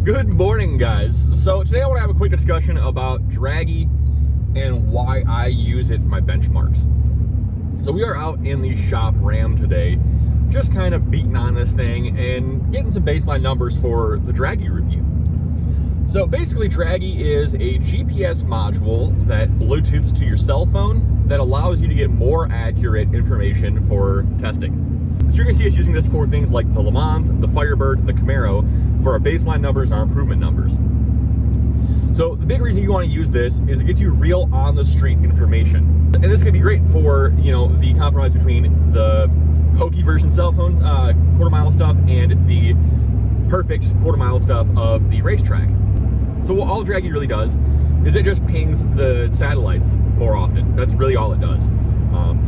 Good morning, guys. So today I want to have a quick discussion about Dragy and why I use it for my benchmarks. So we are out in the shop Ram today, just kind of beating on this thing and getting some baseline numbers for the Dragy review. So basically Dragy is a GPS module that Bluetooths to your cell phone that allows you to get more accurate information for testing. So you're going to see us using this for things like the Le Mans, the Firebird, the Camaro, for our baseline numbers and our improvement numbers. So the big reason you want to use this is it gets you real on-the-street information. And this can be great for, the compromise between the hokey version cell phone quarter-mile stuff and the perfect quarter-mile stuff of the racetrack. So what all Dragy really does is it just pings the satellites more often. That's really all it does.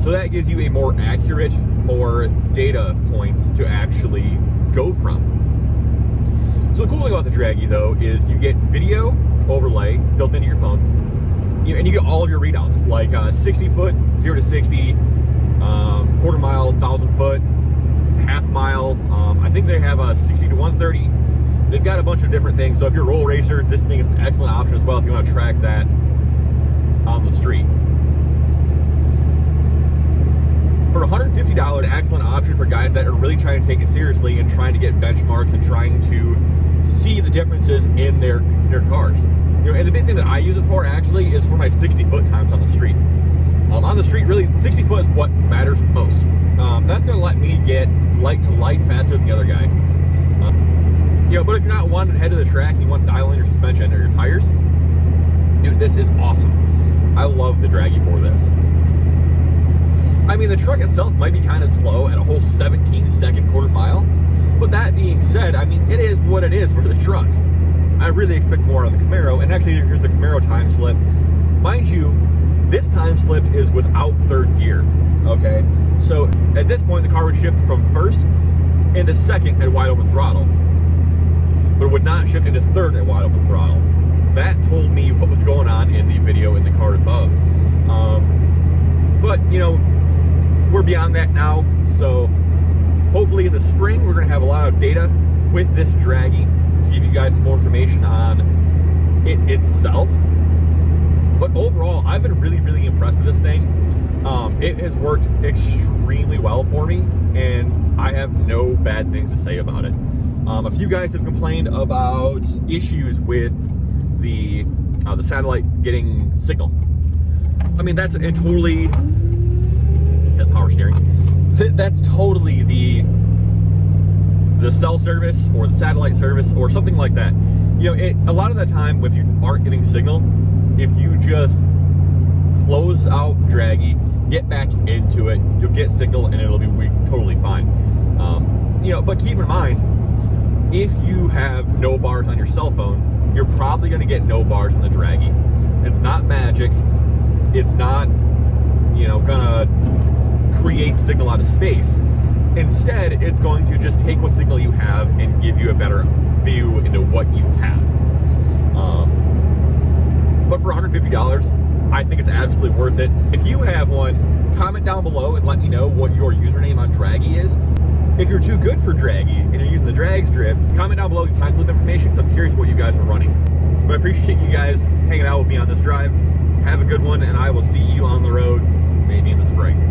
So that gives you a more accurate, more data points to actually go from. So the cool thing about the Dragy, though, is you get video overlay built into your phone, and you get all of your readouts, like 60 foot, 0 to 60, quarter mile, 1,000 foot, half mile. I think they have a 60 to 130. They've got a bunch of different things. So if you're a roll racer, this thing is an excellent option as well if you want to track that on the street. For $150, an excellent option for guys that are really trying to take it seriously and trying to get benchmarks and trying to see the differences in their cars. And the big thing that I use it for actually is for my 60-foot times on the street. On the street, really, 60 foot is what matters most. That's going to let me get light to light faster than the other guy. But if you're not wanting to head to the track and you want to dial in your suspension or your tires, dude, this is awesome. I love the Dragy for this. I mean, the truck itself might be kind of slow at a whole 17-second quarter mile, but that being said, I mean, it is what it is for the truck. I really expect more on the Camaro, and actually, here's the Camaro time slip. Mind you, this time slip is without third gear, okay? So at this point, the car would shift from first into second at wide open throttle, but it would not shift into third at wide open throttle. That told me what was going on in the video in the car above. But, we're beyond that now, so hopefully in the spring we're going to have a lot of data with this Dragy to give you guys some more information on it itself. But overall, I've been really, really impressed with this thing. It has worked extremely well for me, and I have no bad things to say about it. A few guys have complained about issues with the satellite getting signal. I mean, that's totally power steering. That's totally the cell service or the satellite service or something like that. A lot of the time, if you aren't getting signal, if you just close out Dragy, get back into it, you'll get signal and it'll be totally fine. But keep in mind, if you have no bars on your cell phone, you're probably going to get no bars on the Dragy. It's not magic. It's not, gonna create signal out of space. Instead, it's going to just take what signal you have and give you a better view into what you have. But for $150, I think it's absolutely worth it. If you have one, comment down below and let me know what your username on Dragy is. If you're too good for Dragy and you're using the drag strip, comment down below your time slip information because I'm curious what you guys are running. But I appreciate you guys hanging out with me on this drive. Have a good one, and I will see you on the road maybe in the spring.